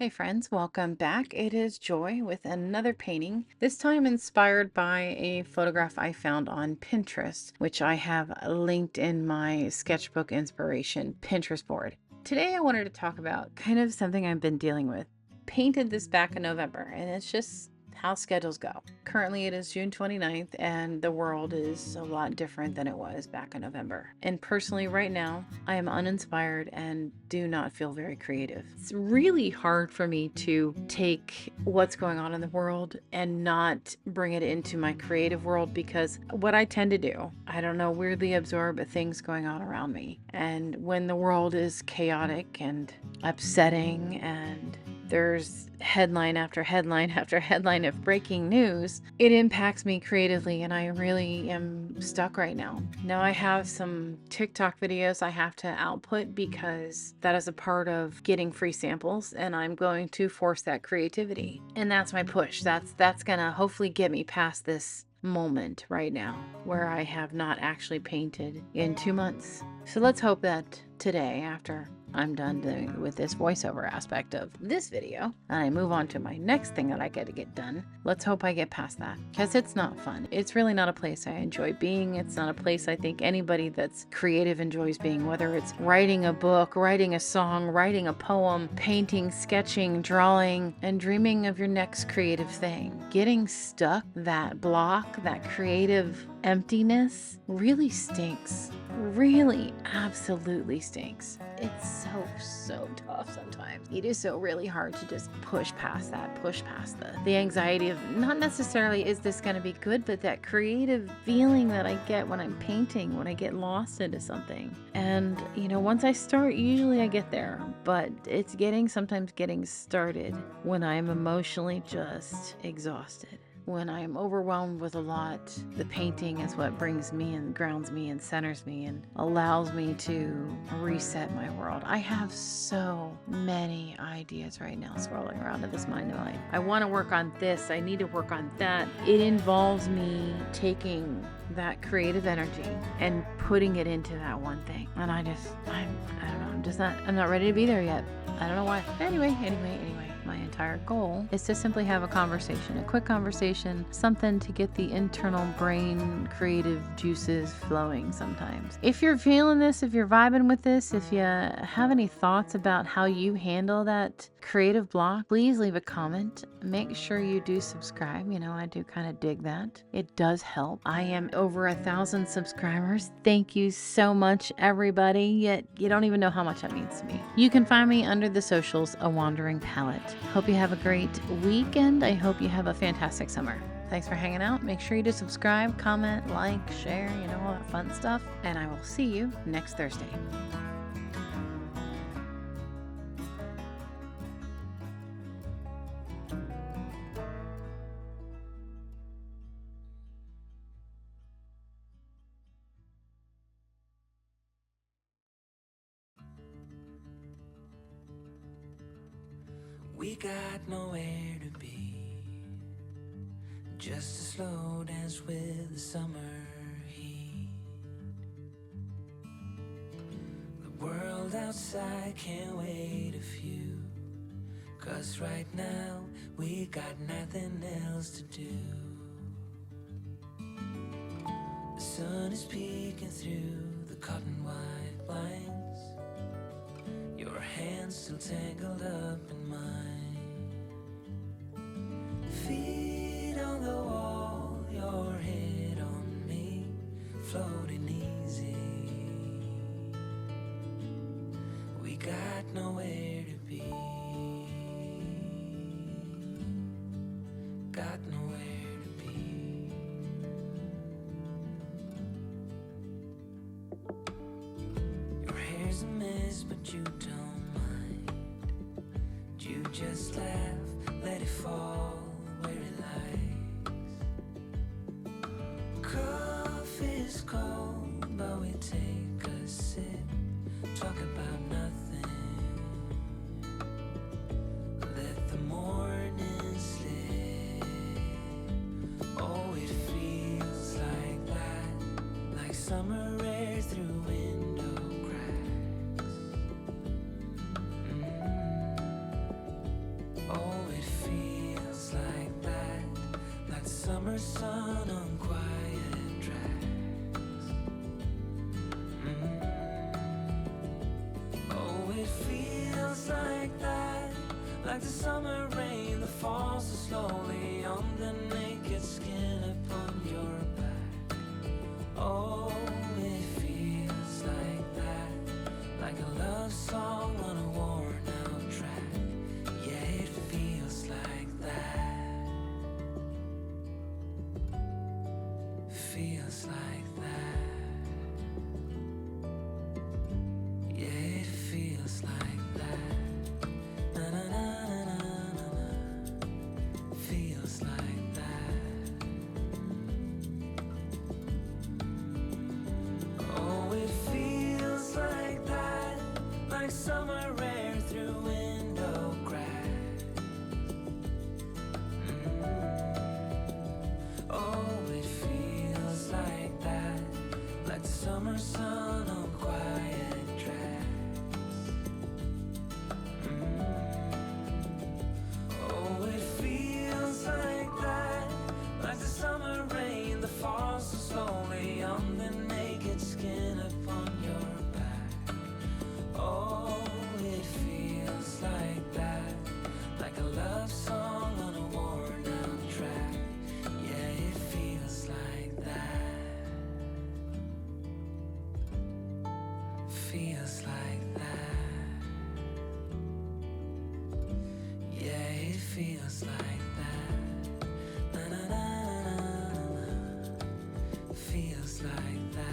Hey friends, welcome back. It is Joy with another painting, this time inspired by a photograph I found on Pinterest, which I have linked in my sketchbook inspiration Pinterest board. Today I wanted to talk about kind of something I've been dealing with. Painted this back in November, and it's just how schedules go. Currently it is June 29th and the world is a lot different than it was back in November. And personally right now, I am uninspired and do not feel very creative. It's really hard for me to take what's going on in the world and not bring it into my creative world, because what I tend to do, I don't know, weirdly absorb things going on around me. And when the world is chaotic and upsetting and there's headline after headline after headline of breaking news, it impacts me creatively, and I really am stuck right now. Now I have some TikTok videos I have to output because that is a part of getting free samples, and I'm going to force that creativity. And that's my push. That's gonna hopefully get me past this moment right now where I have not actually painted in 2 months. So let's hope that today, after I'm done with this voiceover aspect of this video, and I move on to my next thing that I got to get done. Let's hope I get past that, because it's not fun. It's really not a place I enjoy being. It's not a place I think anybody that's creative enjoys being, whether it's writing a book, writing a song, writing a poem, painting, sketching, drawing, and dreaming of your next creative thing. Getting stuck, that block, that creative emptiness really stinks. Really absolutely stinks. It's so tough sometimes. It is so really hard to just push past that, push past the anxiety of not necessarily is this going to be good, but that creative feeling that I get when I'm painting, when I get lost into something. And you know, once I start, usually I get there, but it's sometimes getting started when I'm emotionally just exhausted. When I'm overwhelmed with a lot, the painting is what brings me and grounds me and centers me and allows me to reset my world. I have so many ideas right now swirling around in this mind of mine. I want to work on this. I need to work on that. It involves me taking that creative energy and putting it into that one thing. And I don't know, I'm not ready to be there yet. I don't know why. Anyway. My entire goal is to simply have a conversation, a quick conversation, something to get the internal brain creative juices flowing sometimes. If you're feeling this, if you're vibing with this, if you have any thoughts about how you handle that creative block, please leave a comment. Make sure you do subscribe. You know, I do kind of dig that. It does help. I am over 1,000 subscribers. Thank you so much, everybody. Yet you don't even know how much that means to me. You can find me under the socials, A Wandering Palette. Hope you have a great weekend. I hope you have a fantastic summer. Thanks for hanging out. Make sure you do subscribe, comment, like, share, you know, all that fun stuff. And I will see you next Thursday. We got nowhere to be, just a slow dance with the summer heat. The world outside can't wait a few, 'cause right now we got nothing else to do. The sun is peeking through the cotton white blinds, your hands still tangled up in mine. Feet on the wall, your head on me, floating easy. We got nowhere to be, got nowhere to be. Your hair's a mess, but you don't mind. You just laugh, let it fall where it lies. Coffee's cold, but we take a sip, talk about nothing. Let the morning slip. Oh, it feels like that, like summer air through window cracks. summer sun on quiet tracks. Oh, it feels like that, like the summer rain that falls so slowly on the naked skin upon your back. Oh, it feels like that, like a love song on a worn out track. Yeah, it feels like that. Feels like that. Yeah, it feels like that. Na na na na na na na. Feels like that. Oh, it feels like that, like summer air through window cracks. Oh, it feels like that, like the summer sun on quiet tracks. Oh, it feels like that, like the summer rain that falls so slowly on the naked skin upon your back. Oh, it feels like that, like a love song on a worn out track. Yeah, it feels like that. Feels like that. Yeah, it feels like that. Na na na na na na. Feels like that.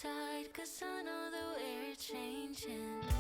tight, 'cause I know that we're changing.